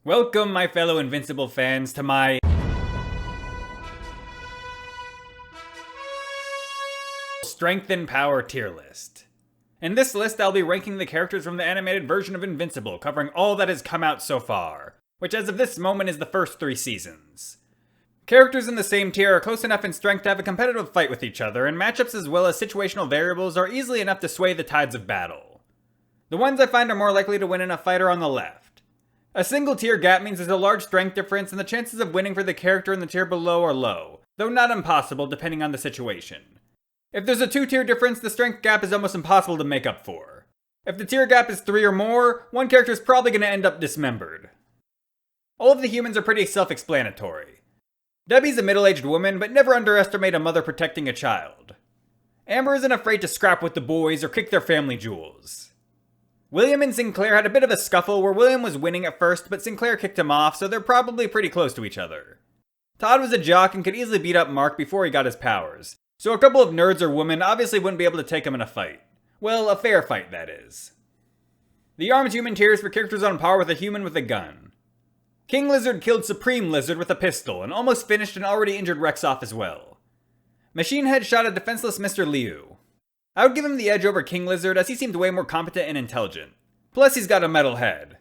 Welcome, my fellow Invincible fans, to my Strength and Power tier list. In this list, I'll be ranking the characters from the animated version of Invincible, covering all that has come out so far, which as of this moment is the first 3 seasons. Characters in the same tier are close enough in strength to have a competitive fight with each other, and matchups as well as situational variables are easily enough to sway the tides of battle. The ones I find are more likely to win in a fight are on the left. A single tier gap means there's a large strength difference, and the chances of winning for the character in the tier below are low, though not impossible depending on the situation. If there's a 2-tier difference, the strength gap is almost impossible to make up for. If the tier gap is 3 or more, one character is probably going to end up dismembered. All of the humans are pretty self-explanatory. Debbie's a middle-aged woman, but never underestimate a mother protecting a child. Amber isn't afraid to scrap with the boys or kick their family jewels. William and Sinclair had a bit of a scuffle where William was winning at first, but Sinclair kicked him off, so they're probably pretty close to each other. Todd was a jock and could easily beat up Mark before he got his powers, so a couple of nerds or women obviously wouldn't be able to take him in a fight. Well, a fair fight, that is. The armed human tier is for characters on par with a human with a gun. King Lizard killed Supreme Lizard with a pistol, and almost finished an already injured Rex off as well. Machine Head shot a defenseless Mr. Liu. I would give him the edge over King Lizard as he seemed way more competent and intelligent. Plus he's got a metal head.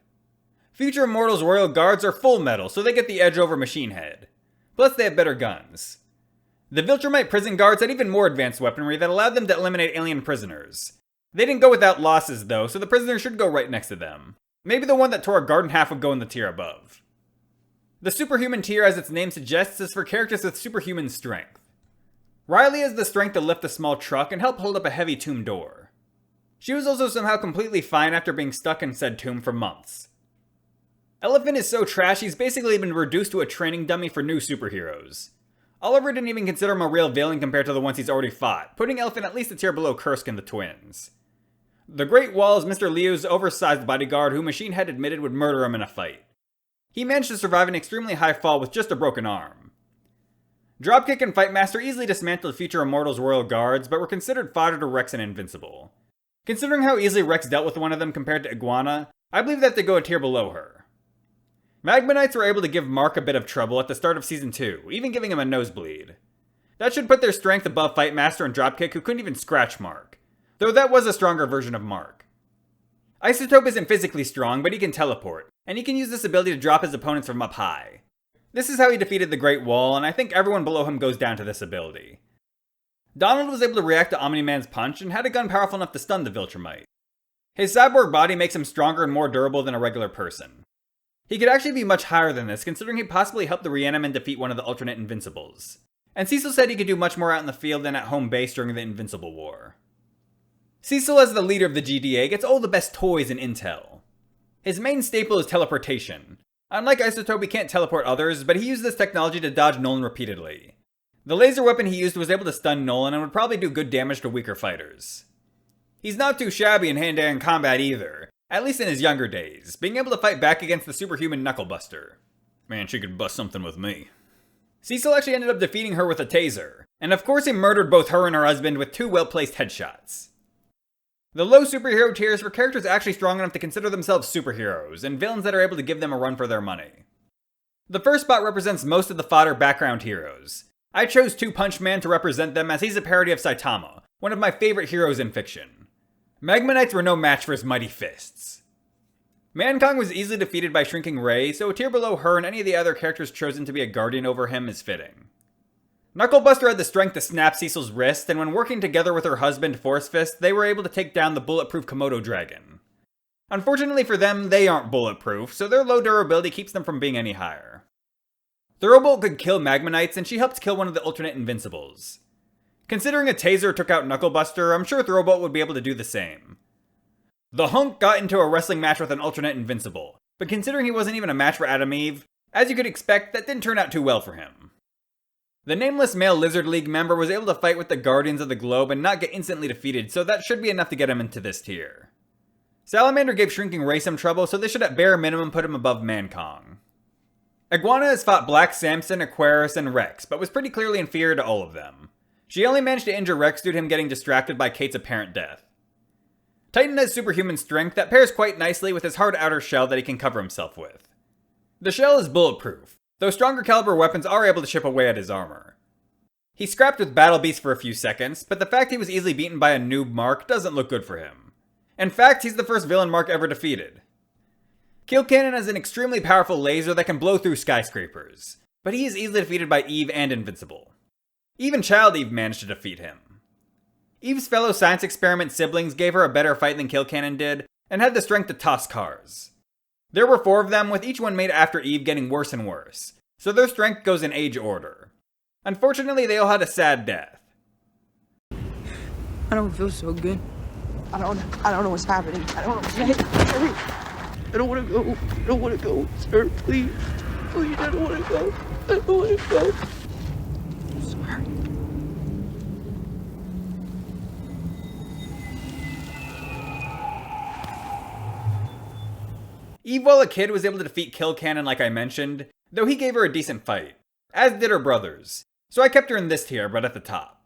Future Immortals Royal Guards are full metal, so they get the edge over Machine Head. Plus they have better guns. The viltrumite prison guards had even more advanced weaponry that allowed them to eliminate alien prisoners. They didn't go without losses though, so the prisoners should go right next to them. Maybe the one that tore a guard in half would go in the tier above. The superhuman tier, as its name suggests, is for characters with superhuman strength. Riley has the strength to lift a small truck and help hold up a heavy tomb door. She was also somehow completely fine after being stuck in said tomb for months. Elephant is so trash he's basically been reduced to a training dummy for new superheroes. Oliver didn't even consider him a real villain compared to the ones he's already fought, putting Elephant at least a tier below Kursk and the twins. The Great Wall is Mr. Liu's oversized bodyguard who Machine Head admitted would murder him in a fight. He managed to survive an extremely high fall with just a broken arm. Dropkick and Fightmaster easily dismantled future Immortals Royal Guards, but were considered fodder to Rex and Invincible. Considering how easily Rex dealt with one of them compared to Iguana, I believe they have to go a tier below her. Magmanites were able to give Mark a bit of trouble at the start of Season 2, even giving him a nosebleed. That should put their strength above Fightmaster and Dropkick, who couldn't even scratch Mark, though that was a stronger version of Mark. Isotope isn't physically strong, but he can teleport, and he can use this ability to drop his opponents from up high. This is how he defeated the Great Wall, and I think everyone below him goes down to this ability. Donald was able to react to Omni-Man's punch and had a gun powerful enough to stun the viltrumite. His cyborg body makes him stronger and more durable than a regular person. He could actually be much higher than this, considering he possibly helped the Reaniman defeat one of the alternate Invincibles. And Cecil said he could do much more out in the field than at home base during the Invincible War. Cecil, as the leader of the GDA, gets all the best toys and intel. His main staple is teleportation. Unlike Isotope, he can't teleport others, but he used this technology to dodge Nolan repeatedly. The laser weapon he used was able to stun Nolan and would probably do good damage to weaker fighters. He's not too shabby in hand-to-hand combat either, at least in his younger days, being able to fight back against the superhuman Knucklebuster. Man, she could bust something with me. Cecil actually ended up defeating her with a taser, and of course he murdered both her and her husband with 2 well-placed headshots. The low superhero tier is for characters actually strong enough to consider themselves superheroes, and villains that are able to give them a run for their money. The first spot represents most of the fodder background heroes. I chose Two Punch Man to represent them as he's a parody of Saitama, one of my favorite heroes in fiction. Magmanites were no match for his mighty fists. Mankong was easily defeated by Shrinking Ray, so a tier below her and any of the other characters chosen to be a guardian over him is fitting. Knucklebuster had the strength to snap Cecil's wrist, and when working together with her husband, Force Fist, they were able to take down the bulletproof Komodo dragon. Unfortunately for them, they aren't bulletproof, so their low durability keeps them from being any higher. Thunderbolt could kill Magmanites, and she helped kill one of the alternate Invincibles. Considering a taser took out Knucklebuster, I'm sure Thunderbolt would be able to do the same. The Hunk got into a wrestling match with an alternate Invincible, but considering he wasn't even a match for Adam Eve, as you could expect, that didn't turn out too well for him. The nameless male Lizard League member was able to fight with the Guardians of the Globe and not get instantly defeated, so that should be enough to get him into this tier. Salamander gave Shrinking Ray some trouble, so this should at bare minimum put him above Mankong. Iguana has fought Black Samson, Aquarius, and Rex, but was pretty clearly inferior to all of them. She only managed to injure Rex due to him getting distracted by Kate's apparent death. Titan has superhuman strength that pairs quite nicely with his hard outer shell that he can cover himself with. The shell is bulletproof, though stronger caliber weapons are able to chip away at his armor. He scrapped with Battle Beast for a few seconds, but the fact he was easily beaten by a noob Mark doesn't look good for him. In fact, he's the first villain Mark ever defeated. Kill Cannon has an extremely powerful laser that can blow through skyscrapers, but he is easily defeated by Eve and Invincible. Even Child Eve managed to defeat him. Eve's fellow science experiment siblings gave her a better fight than Kill Cannon did, and had the strength to toss cars. There were 4 of them, with each one made after Eve getting worse and worse, so their strength goes in age order. Unfortunately, they all had a sad death. I don't feel so good. I don't know what's happening. I don't know. Hurry. I don't want to go. I don't want to go. Sir, please. Please, I don't want to go. I don't want to go. I swear. Eve, while a kid, was able to defeat Kill Cannon like I mentioned, though he gave her a decent fight, as did her brothers, so I kept her in this tier, but at the top.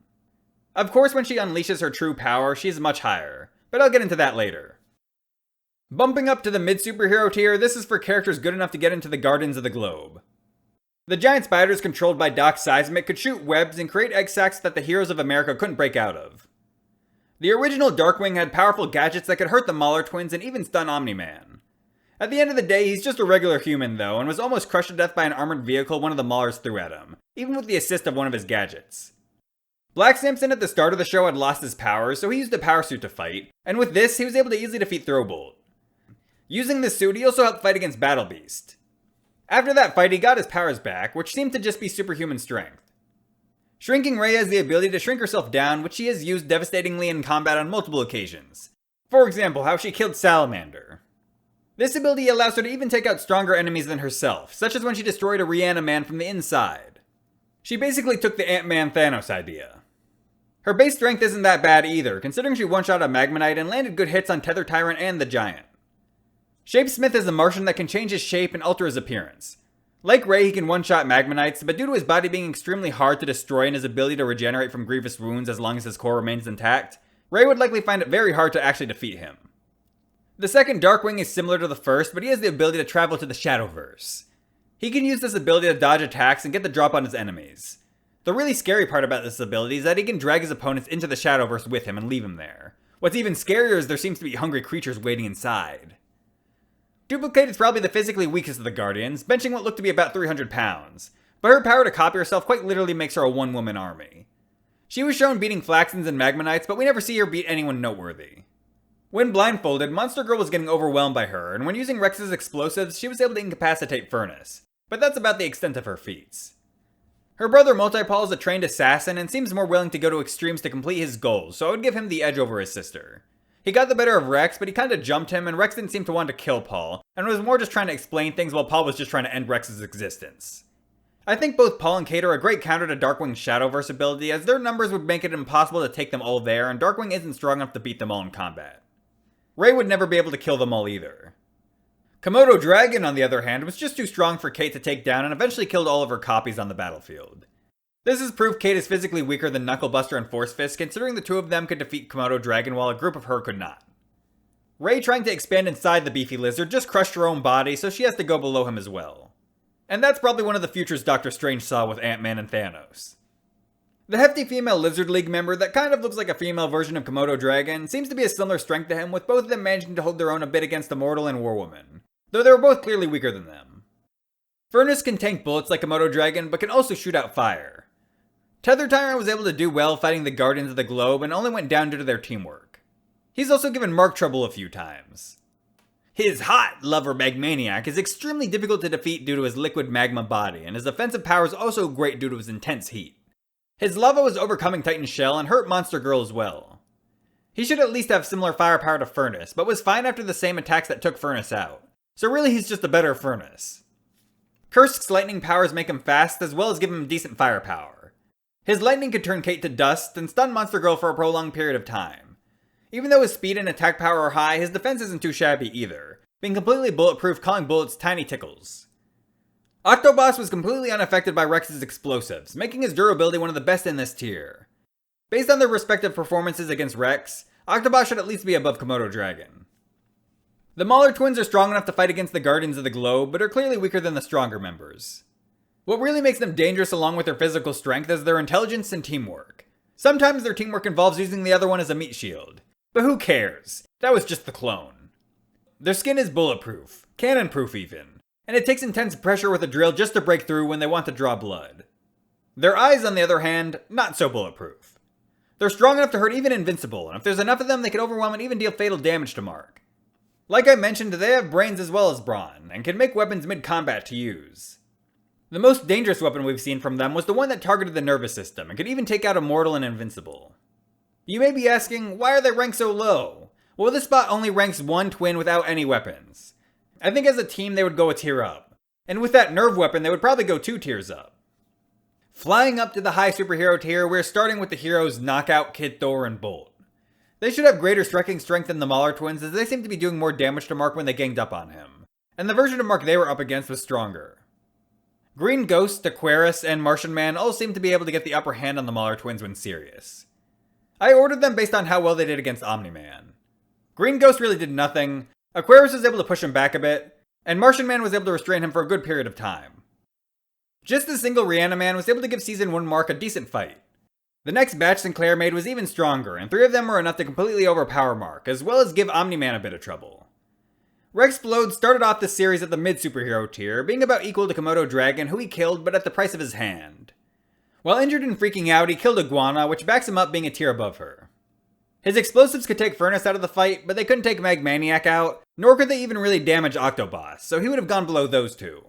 Of course, when she unleashes her true power, she's much higher, but I'll get into that later. Bumping up to the mid-superhero tier, this is for characters good enough to get into the Guardians of the Globe. The giant spiders controlled by Doc Seismic could shoot webs and create egg sacs that the heroes of America couldn't break out of. The original Darkwing had powerful gadgets that could hurt the Mauler twins and even stun Omni-Man. At the end of the day, he's just a regular human though, and was almost crushed to death by an armored vehicle one of the Maulers threw at him, even with the assist of one of his gadgets. Black Samson at the start of the show had lost his powers, so he used a power suit to fight, and with this, he was able to easily defeat Throwbolt. Using this suit, he also helped fight against Battle Beast. After that fight, he got his powers back, which seemed to just be superhuman strength. Shrinking Ray has the ability to shrink herself down, which she has used devastatingly in combat on multiple occasions. For example, how she killed Salamander. This ability allows her to even take out stronger enemies than herself, such as when she destroyed a Reaniman from the inside. She basically took the Ant-Man Thanos idea. Her base strength isn't that bad either, considering she one-shot a Magmanite and landed good hits on Tether Tyrant and the Giant. Shapesmith is a Martian that can change his shape and alter his appearance. Like Ray, he can one-shot Magmanites, but due to his body being extremely hard to destroy and his ability to regenerate from grievous wounds as long as his core remains intact, Ray would likely find it very hard to actually defeat him. The second Darkwing is similar to the first, but he has the ability to travel to the Shadowverse. He can use this ability to dodge attacks and get the drop on his enemies. The really scary part about this ability is that he can drag his opponents into the Shadowverse with him and leave him there. What's even scarier is there seems to be hungry creatures waiting inside. Duplicate is probably the physically weakest of the Guardians, benching what looked to be about 300 pounds, but her power to copy herself quite literally makes her a one-woman army. She was shown beating Flaxens and Magmanites, but we never see her beat anyone noteworthy. When blindfolded, Monster Girl was getting overwhelmed by her, and when using Rex's explosives, she was able to incapacitate Furnace, but that's about the extent of her feats. Her brother Multipol is a trained assassin and seems more willing to go to extremes to complete his goals, so I would give him the edge over his sister. He got the better of Rex, but he kinda jumped him, and Rex didn't seem to want to kill Paul, and was more just trying to explain things while Paul was just trying to end Rex's existence. I think both Paul and Kate are a great counter to Darkwing's Shadowverse ability, as their numbers would make it impossible to take them all there, and Darkwing isn't strong enough to beat them all in combat. Ray would never be able to kill them all either. Komodo Dragon, on the other hand, was just too strong for Kate to take down and eventually killed all of her copies on the battlefield. This is proof Kate is physically weaker than Knucklebuster and Force Fist, considering the two of them could defeat Komodo Dragon while a group of her could not. Ray, trying to expand inside the beefy lizard, just crushed her own body, so she has to go below him as well. And that's probably one of the futures Doctor Strange saw with Ant-Man and Thanos. The hefty female Lizard League member that kind of looks like a female version of Komodo Dragon seems to be a similar strength to him, with both of them managing to hold their own a bit against Immortal and War Woman, though they were both clearly weaker than them. Furnace can tank bullets like Komodo Dragon, but can also shoot out fire. Tether Tyrant was able to do well fighting the Guardians of the Globe and only went down due to their teamwork. He's also given Mark trouble a few times. His hot lover Magmaniac is extremely difficult to defeat due to his liquid magma body, and his offensive power is also great due to his intense heat. His lava was overcoming Titan's shell and hurt Monster Girl as well. He should at least have similar firepower to Furnace, but was fine after the same attacks that took Furnace out. So really he's just a better Furnace. Kursk's lightning powers make him fast as well as give him decent firepower. His lightning could turn Kate to dust and stun Monster Girl for a prolonged period of time. Even though his speed and attack power are high, his defense isn't too shabby either, being completely bulletproof, calling bullets tiny tickles. Octoboss was completely unaffected by Rex's explosives, making his durability one of the best in this tier. Based on their respective performances against Rex, Octoboss should at least be above Komodo Dragon. The Mauler twins are strong enough to fight against the Guardians of the Globe, but are clearly weaker than the stronger members. What really makes them dangerous along with their physical strength is their intelligence and teamwork. Sometimes their teamwork involves using the other one as a meat shield. But who cares? That was just the clone. Their skin is bulletproof, cannon-proof even, and it takes intense pressure with a drill just to break through when they want to draw blood. Their eyes, on the other hand, not so bulletproof. They're strong enough to hurt even Invincible, and if there's enough of them, they can overwhelm and even deal fatal damage to Mark. Like I mentioned, they have brains as well as brawn, and can make weapons mid-combat to use. The most dangerous weapon we've seen from them was the one that targeted the nervous system, and could even take out Immortal and Invincible. You may be asking, why are they ranked so low? Well, this spot only ranks one twin without any weapons. I think as a team they would go a tier up, and with that nerve weapon they would probably go 2 tiers up. Flying up to the high superhero tier, we're starting with the heroes Knockout, Kid Thor, and Bolt. They should have greater striking strength than the Mauler twins, as they seem to be doing more damage to Mark when they ganged up on him, and the version of Mark they were up against was stronger. Green Ghost, Aquarius, and Martian Man all seem to be able to get the upper hand on the Mauler twins when serious. I ordered them based on how well they did against Omni-Man. Green Ghost really did nothing, Aquarius was able to push him back a bit, and Martian Man was able to restrain him for a good period of time. Just a single Rihanna-Man was able to give Season 1 Mark a decent fight. The next batch Sinclair made was even stronger, and 3 of them were enough to completely overpower Mark, as well as give Omni-Man a bit of trouble. Rexplode started off this series at the mid-superhero tier, being about equal to Komodo Dragon, who he killed, but at the price of his hand. While injured and freaking out, he killed Iguana, which backs him up being a tier above her. His explosives could take Furnace out of the fight, but they couldn't take Magmaniac out, nor could they even really damage Octoboss, so he would have gone below those 2.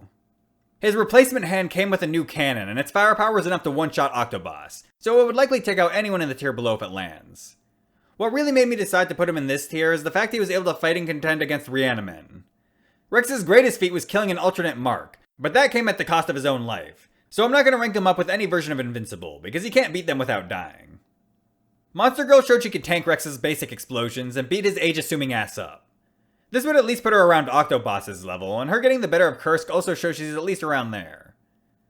His replacement hand came with a new cannon, and its firepower was enough to one-shot Octoboss, so it would likely take out anyone in the tier below if it lands. What really made me decide to put him in this tier is the fact he was able to fight and contend against Rihanna-Men. Rex's greatest feat was killing an alternate Mark, but that came at the cost of his own life, so I'm not going to rank him up with any version of Invincible, because he can't beat them without dying. Monster Girl showed she could tank Rex's basic explosions and beat his age-assuming ass up. This would at least put her around Octoboss's level, and her getting the better of Kursk also shows she's at least around there.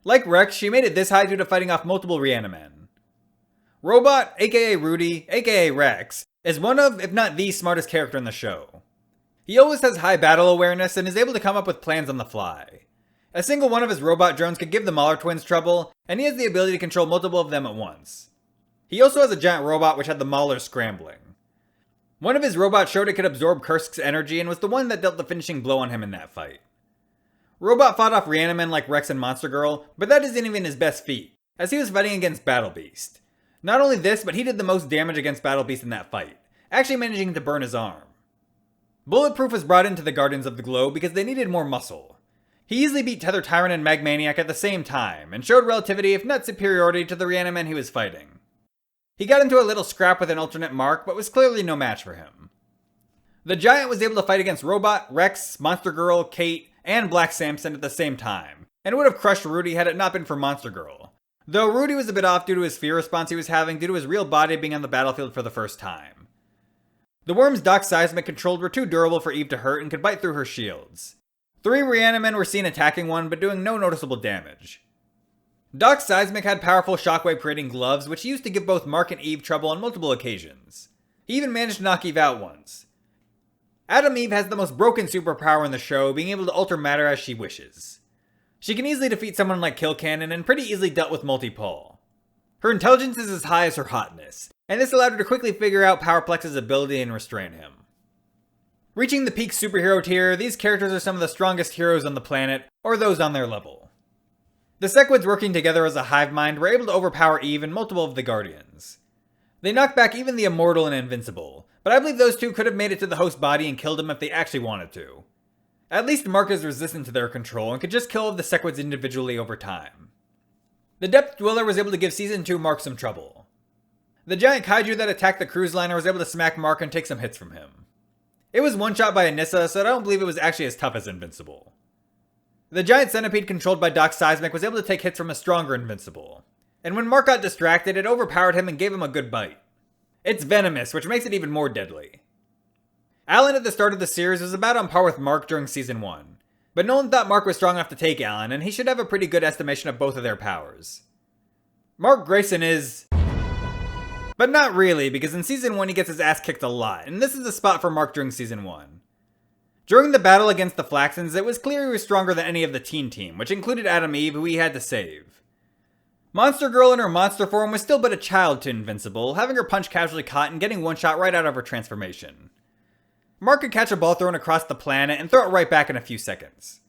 Like Rex, she made it this high due to fighting off multiple Rihanna-Men. Robot, aka Rudy, aka Rex, is one of, if not the smartest character in the show. He always has high battle awareness and is able to come up with plans on the fly. A single one of his robot drones could give the Mauler twins trouble, and he has the ability to control multiple of them at once. He also has a giant robot which had the Maulers scrambling. One of his robots showed it could absorb Kursk's energy and was the one that dealt the finishing blow on him in that fight. Robot fought off Rihanna-Men like Rex and Monster Girl, but that isn't even his best feat, as he was fighting against Battle Beast. Not only this, but he did the most damage against Battle Beast in that fight, actually managing to burn his arm. Bulletproof was brought into the Guardians of the Globe because they needed more muscle. He easily beat Tether Tyrant and Magmaniac at the same time, and showed relativity if not superiority to the Rihanna-Men he was fighting. He got into a little scrap with an alternate Mark, but was clearly no match for him. The Giant was able to fight against Robot, Rex, Monster Girl, Kate, and Black Samson at the same time, and would have crushed Rudy had it not been for Monster Girl. Though Rudy was a bit off due to his fear response he was having due to his real body being on the battlefield for the first time. The worms Doc Seismic controlled were too durable for Eve to hurt and could bite through her shields. 3 Rihanna-Men were seen attacking one, but doing no noticeable damage. Doc Seismic had powerful shockwave creating gloves, which he used to give both Mark and Eve trouble on multiple occasions. He even managed to knock Eve out once. Adam Eve has the most broken superpower in the show, being able to alter matter as she wishes. She can easily defeat someone like Kill Cannon and pretty easily dealt with Multi-Pole. Her intelligence is as high as her hotness, and this allowed her to quickly figure out Powerplex's ability and restrain him. Reaching the peak superhero tier, these characters are some of the strongest heroes on the planet, or those on their level. The Sequids working together as a hive mind were able to overpower Eve and multiple of the Guardians. They knocked back even the Immortal and Invincible, but I believe those 2 could have made it to the host body and killed him if they actually wanted to. At least Mark is resistant to their control and could just kill the Sequids individually over time. The Depth Dweller was able to give Season 2 Mark some trouble. The giant kaiju that attacked the cruise liner was able to smack Mark and take some hits from him. It was one-shot by Anissa, so I don't believe it was actually as tough as Invincible. The giant centipede controlled by Doc Seismic was able to take hits from a stronger Invincible. And when Mark got distracted, it overpowered him and gave him a good bite. It's venomous, which makes it even more deadly. Alan at the start of the series was about on par with Mark during Season 1. But no one thought Mark was strong enough to take Alan, and he should have a pretty good estimation of both of their powers. Mark Grayson is... but not really, because in Season 1 he gets his ass kicked a lot, and this is the spot for Mark during Season 1. During the battle against the Flaxens, it was clear he was stronger than any of the teen team, which included Adam Eve, who he had to save. Monster Girl in her monster form was still but a child to Invincible, having her punch casually caught and getting one shot right out of her transformation. Mark could catch a ball thrown across the planet and throw it right back in a few seconds.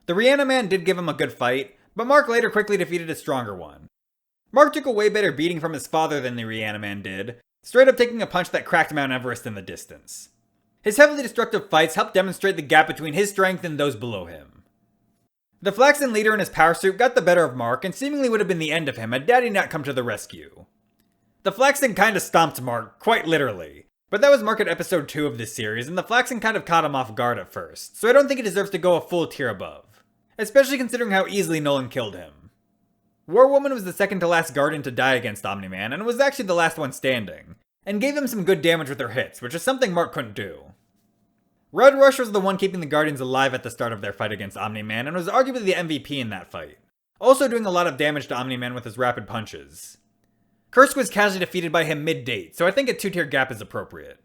The Reaniman did give him a good fight, but Mark later quickly defeated a stronger one. Mark took a way better beating from his father than the Reaniman did, straight up taking a punch that cracked Mount Everest in the distance. His heavily destructive fights helped demonstrate the gap between his strength and those below him. The Flaxen leader in his power suit got the better of Mark and seemingly would have been the end of him had Daddy not come to the rescue. The Flaxen kinda stomped Mark, quite literally, but that was Mark at episode 2 of this series and the Flaxen kind of caught him off guard at first, so I don't think he deserves to go a full tier above, especially considering how easily Nolan killed him. War Woman was the second to last Guardian to die against Omni-Man and was actually the last one standing, and gave him some good damage with her hits, which is something Mark couldn't do. Red Rush was the one keeping the Guardians alive at the start of their fight against Omni-Man and was arguably the MVP in that fight, also doing a lot of damage to Omni-Man with his rapid punches. Kursk was casually defeated by him mid-date, so I think a 2-tier gap is appropriate.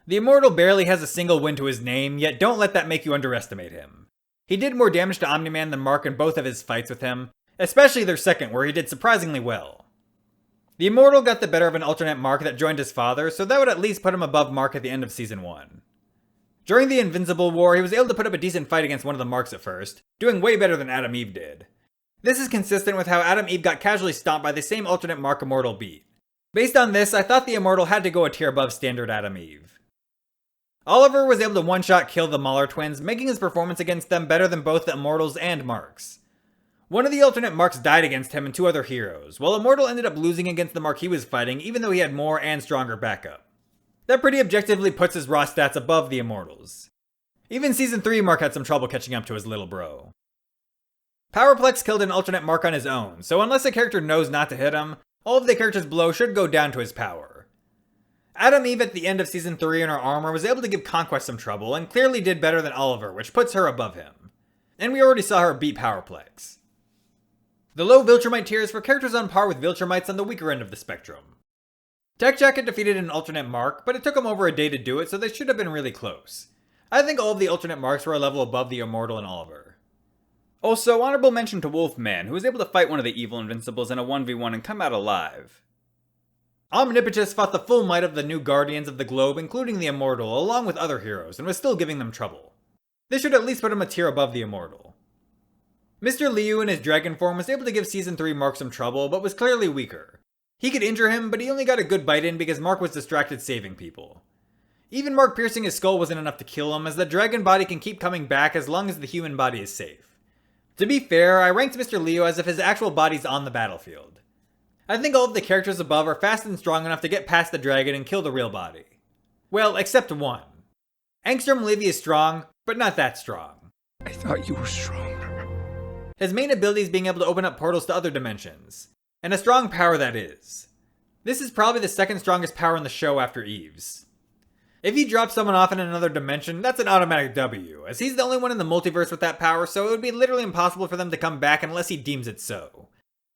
The Immortal barely has a single win to his name, yet don't let that make you underestimate him. He did more damage to Omni-Man than Mark in both of his fights with him, especially their second, where he did surprisingly well. The Immortal got the better of an alternate Mark that joined his father, so that would at least put him above Mark at the end of Season 1. During the Invincible War, he was able to put up a decent fight against one of the Marks at first, doing way better than Adam Eve did. This is consistent with how Adam Eve got casually stomped by the same alternate Mark Immortal beat. Based on this, I thought the Immortal had to go a tier above standard Adam Eve. Oliver was able to one-shot kill the Mauler twins, making his performance against them better than both the Immortals and Marks. One of the alternate Marks died against him and 2 other heroes, while Immortal ended up losing against the Mark he was fighting even though he had more and stronger backup. That pretty objectively puts his raw stats above the Immortals. Even Season 3 Mark had some trouble catching up to his little bro. Powerplex killed an alternate Mark on his own, so unless a character knows not to hit him, all of the character's blow should go down to his power. Adam Eve at the end of Season 3 in her armor was able to give Conquest some trouble and clearly did better than Oliver, which puts her above him. And we already saw her beat Powerplex. The low viltrumite tier is for characters on par with viltrumites on the weaker end of the spectrum. Tech Jacket defeated an alternate Mark, but it took him over a day to do it, so they should have been really close. I think all of the alternate Marks were a level above the Immortal and Oliver. Also, honorable mention to Wolfman, who was able to fight one of the evil Invincibles in a 1v1 and come out alive. Omnipotus fought the full might of the new Guardians of the Globe, including the Immortal, along with other heroes, and was still giving them trouble. This should at least put him a tier above the Immortal. Mr. Liu in his dragon form was able to give Season 3 Mark some trouble, but was clearly weaker. He could injure him, but he only got a good bite in because Mark was distracted saving people. Even Mark piercing his skull wasn't enough to kill him, as the dragon body can keep coming back as long as the human body is safe. To be fair, I ranked Mr. Liu as if his actual body's on the battlefield. I think all of the characters above are fast and strong enough to get past the dragon and kill the real body. Well, except one. Angstrom Levy is strong, but not that strong. I thought you were stronger. His main ability is being able to open up portals to other dimensions. And a strong power that is. This is probably the second strongest power in the show after Eve's. If he drops someone off in another dimension, that's an automatic W, as he's the only one in the multiverse with that power, so it would be literally impossible for them to come back unless he deems it so.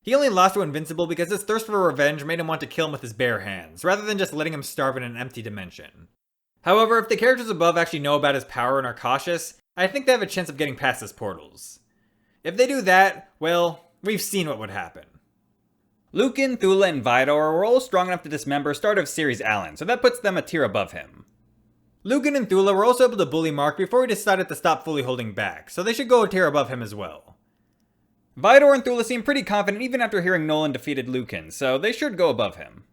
He only lost to Invincible because his thirst for revenge made him want to kill him with his bare hands, rather than just letting him starve in an empty dimension. However, if the characters above actually know about his power and are cautious, I think they have a chance of getting past his portals. If they do that, well, we've seen what would happen. Lucan, Thula, and Vidor were all strong enough to dismember start of series Alan, so that puts them a tier above him. Lucan and Thula were also able to bully Mark before he decided to stop fully holding back, so they should go a tier above him as well. Vidor and Thula seem pretty confident even after hearing Nolan defeated Lucan, so they should go above him.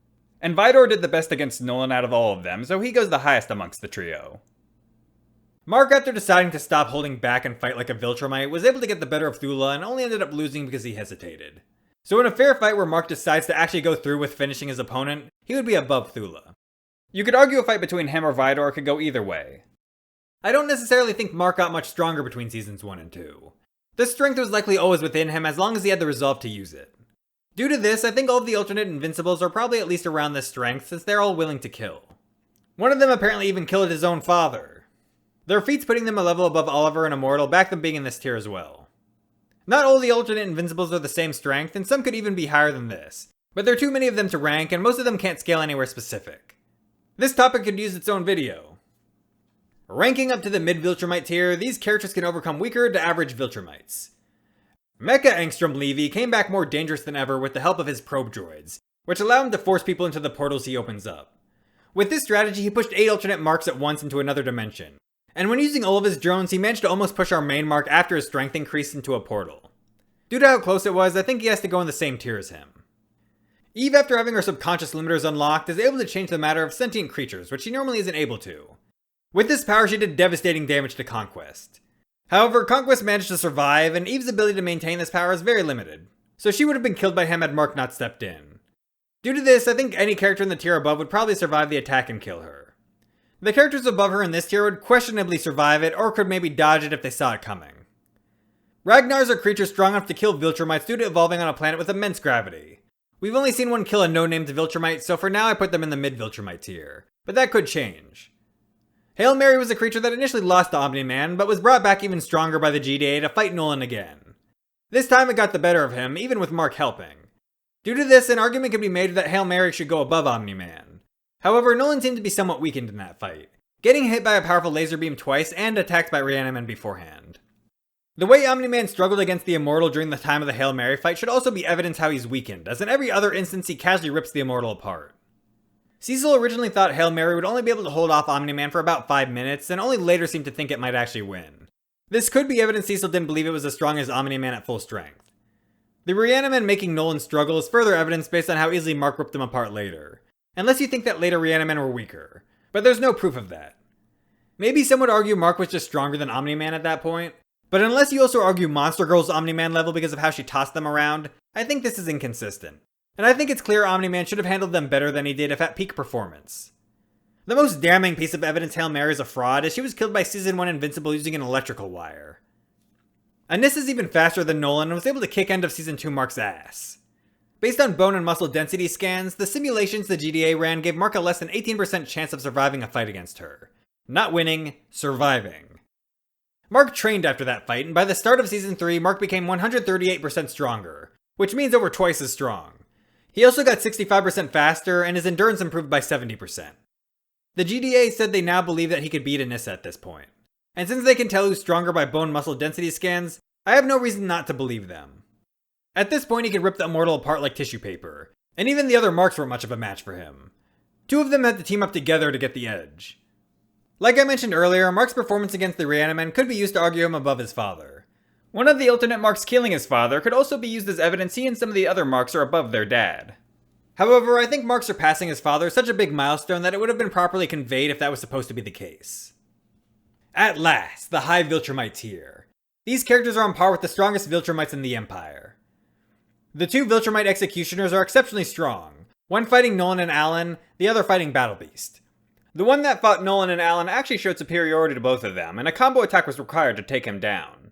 And Vidor did the best against Nolan out of all of them, so he goes the highest amongst the trio. Mark, after deciding to stop holding back and fight like a viltrumite, was able to get the better of Thula and only ended up losing because he hesitated. So in a fair fight where Mark decides to actually go through with finishing his opponent, he would be above Thula. You could argue a fight between him or Vidor could go either way. I don't necessarily think Mark got much stronger between seasons 1 and 2. The strength was likely always within him as long as he had the resolve to use it. Due to this, I think all of the alternate Invincibles are probably at least around this strength since they're all willing to kill. One of them apparently even killed his own father. Their feats putting them a level above Oliver and Immortal back them being in this tier as well. Not all the alternate Invincibles are the same strength, and some could even be higher than this, but there are too many of them to rank and most of them can't scale anywhere specific. This topic could use its own video. Ranking up to the mid-viltrumite tier, these characters can overcome weaker to average viltrumites. Mecha Angstrom Levy came back more dangerous than ever with the help of his probe droids, which allow him to force people into the portals he opens up. With this strategy, he pushed 8 alternate marks at once into another dimension, and when using all of his drones, he managed to almost push our main mark after his strength increased into a portal. Due to how close it was, I think he has to go in the same tier as him. Eve, after having her subconscious limiters unlocked, is able to change the matter of sentient creatures, which she normally isn't able to. With this power, she did devastating damage to Conquest. However, Conquest managed to survive, and Eve's ability to maintain this power is very limited, so she would have been killed by him had Mark not stepped in. Due to this, I think any character in the tier above would probably survive the attack and kill her. The characters above her in this tier would questionably survive it, or could maybe dodge it if they saw it coming. Ragnars are creatures strong enough to kill viltrumites due to evolving on a planet with immense gravity. We've only seen one kill a no-named viltrumite, so for now I put them in the mid-viltrumite tier, but that could change. Hail Mary was a creature that initially lost to Omni-Man, but was brought back even stronger by the GDA to fight Nolan again. This time it got the better of him, even with Mark helping. Due to this, an argument could be made that Hail Mary should go above Omni-Man. However, Nolan seemed to be somewhat weakened in that fight, getting hit by a powerful laser beam twice and attacked by Reaniman beforehand. The way Omni-Man struggled against the Immortal during the time of the Hail Mary fight should also be evidence how he's weakened, as in every other instance he casually rips the Immortal apart. Cecil originally thought Hail Mary would only be able to hold off Omni-Man for about 5 minutes, and only later seemed to think it might actually win. This could be evidence Cecil didn't believe it was as strong as Omni-Man at full strength. The Reaniman making Nolan struggle is further evidence based on how easily Mark ripped them apart later, unless you think that later Reanimen were weaker, but there's no proof of that. Maybe some would argue Mark was just stronger than Omni-Man at that point, but unless you also argue Monster Girl's Omni-Man level because of how she tossed them around, I think this is inconsistent. And I think it's clear Omni-Man should have handled them better than he did if at peak performance. The most damning piece of evidence Hail Mary is a fraud is she was killed by Season 1 Invincible using an electrical wire. Anis is even faster than Nolan and was able to kick end of Season 2 Mark's ass. Based on bone and muscle density scans, the simulations the GDA ran gave Mark a less than 18% chance of surviving a fight against her. Not winning, surviving. Mark trained after that fight, and by the start of Season 3, Mark became 138% stronger, which means over twice as strong. He also got 65% faster, and his endurance improved by 70%. The GDA said they now believe that he could beat Anis at this point. And since they can tell who's stronger by bone muscle density scans, I have no reason not to believe them. At this point, he could rip the Immortal apart like tissue paper, and even the other Marks weren't much of a match for him. 2 of them had to team up together to get the edge. Like I mentioned earlier, Mark's performance against the Reaniman could be used to argue him above his father. One of the alternate Marks killing his father could also be used as evidence he and some of the other Marks are above their dad. However, I think Mark surpassing his father is such a big milestone that it would have been properly conveyed if that was supposed to be the case. At last, the high Viltrumite tier. These characters are on par with the strongest Viltrumites in the Empire. The 2 Viltrumite executioners are exceptionally strong, one fighting Nolan and Alan, the other fighting Battle Beast. The one that fought Nolan and Alan actually showed superiority to both of them, and a combo attack was required to take him down.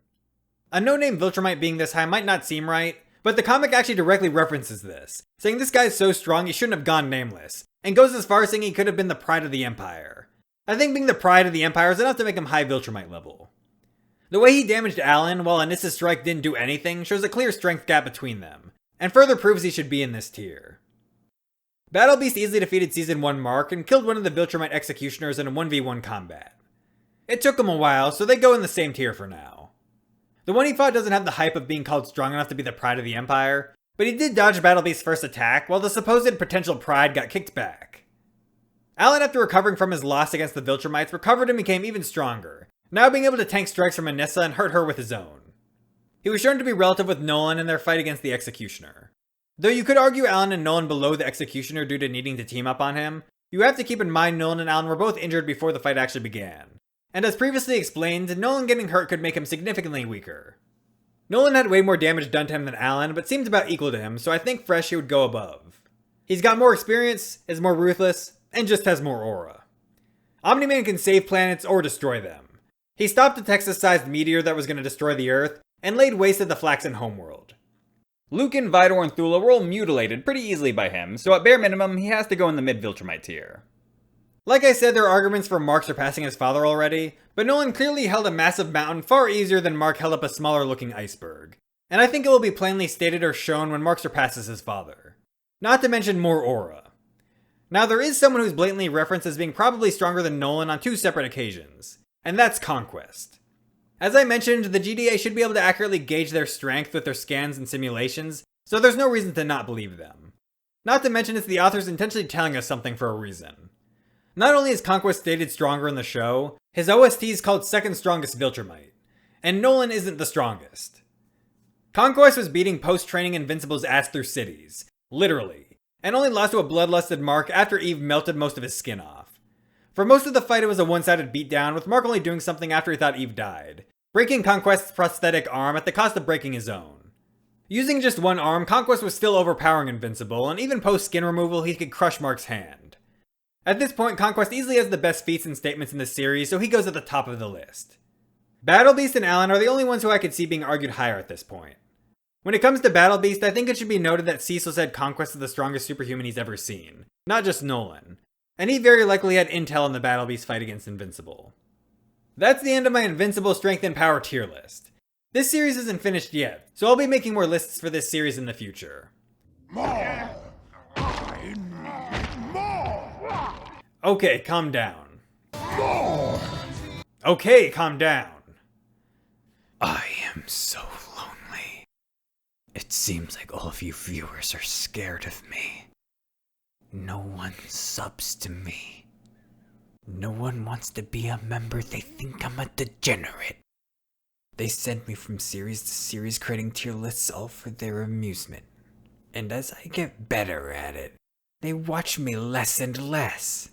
A no-name Viltrumite being this high might not seem right, but the comic actually directly references this, saying this guy's so strong he shouldn't have gone nameless, and goes as far as saying he could have been the pride of the Empire. I think being the pride of the Empire is enough to make him high Viltrumite level. The way he damaged Alan while Anis's strike didn't do anything shows a clear strength gap between them, and further proves he should be in this tier. Battle Beast easily defeated Season 1 Mark and killed one of the Viltrumite executioners in a 1v1 combat. It took him a while, so they go in the same tier for now. The one he fought doesn't have the hype of being called strong enough to be the pride of the Empire, but he did dodge Battle Beast's first attack, while the supposed potential pride got kicked back. Alan, after recovering from his loss against the Viltrumites, recovered and became even stronger, now being able to tank strikes from Anissa and hurt her with his own. He was shown to be relative with Nolan in their fight against the Executioner. Though you could argue Alan and Nolan below the Executioner due to needing to team up on him, you have to keep in mind Nolan and Alan were both injured before the fight actually began. And as previously explained, Nolan getting hurt could make him significantly weaker. Nolan had way more damage done to him than Alan, but seemed about equal to him, so I think fresh he would go above. He's got more experience, is more ruthless, and just has more aura. Omni-Man can save planets or destroy them. He stopped a Texas-sized meteor that was going to destroy the Earth, and laid waste to the Flaxen homeworld. Luke and Vidor and Thula were all mutilated pretty easily by him, so at bare minimum, he has to go in the mid-Viltrumite tier. Like I said, there are arguments for Mark surpassing his father already, but Nolan clearly held a massive mountain far easier than Mark held up a smaller looking iceberg. And I think it will be plainly stated or shown when Mark surpasses his father. Not to mention more aura. Now there is someone who's blatantly referenced as being probably stronger than Nolan on 2 separate occasions. and that's Conquest. As I mentioned, the GDA should be able to accurately gauge their strength with their scans and simulations, so there's no reason to not believe them. Not to mention it's the authors intentionally telling us something for a reason. Not only is Conquest stated stronger in the show, his OST is called second strongest viltrumite, and Nolan isn't the strongest. Conquest was beating post-training Invincible's ass through cities, literally, and only lost to a bloodlusted Mark after Eve melted most of his skin off. For most of the fight it was a one-sided beatdown, with Mark only doing something after he thought Eve died, breaking Conquest's prosthetic arm at the cost of breaking his own. Using just one arm, Conquest was still overpowering Invincible, and even post-skin removal he could crush Mark's hand. At this point, Conquest easily has the best feats and statements in the series, so he goes at the top of the list. Battle Beast and Alan are the only ones who I could see being argued higher at this point. When it comes to Battle Beast, I think it should be noted that Cecil said Conquest is the strongest superhuman he's ever seen, not just Nolan, and he very likely had intel in the Battle Beast fight against Invincible. That's the end of my Invincible Strength and Power tier list. This series isn't finished yet, so I'll be making more lists for this series in the future. More! Okay, calm down. More! Okay, calm down. I am so lonely. It seems like all of you viewers are scared of me. No one subs to me. No one wants to be a member. They think I'm a degenerate. They send me from series to series creating tier lists all for their amusement. And as I get better at it, they watch me less and less.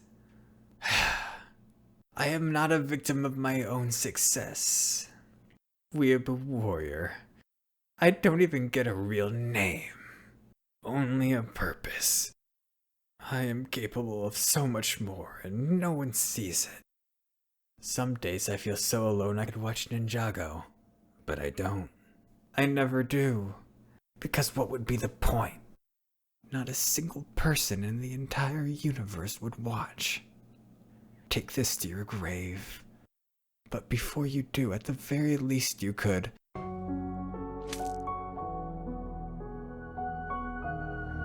I am not a victim of my own success. Weeb warrior. I don't even get a real name. Only a purpose. I am capable of so much more, and no one sees it. Some days I feel so alone I could watch Ninjago, but I don't. I never do. Because what would be the point? Not a single person in the entire universe would watch. Take this to your grave. But before you do, at the very least you could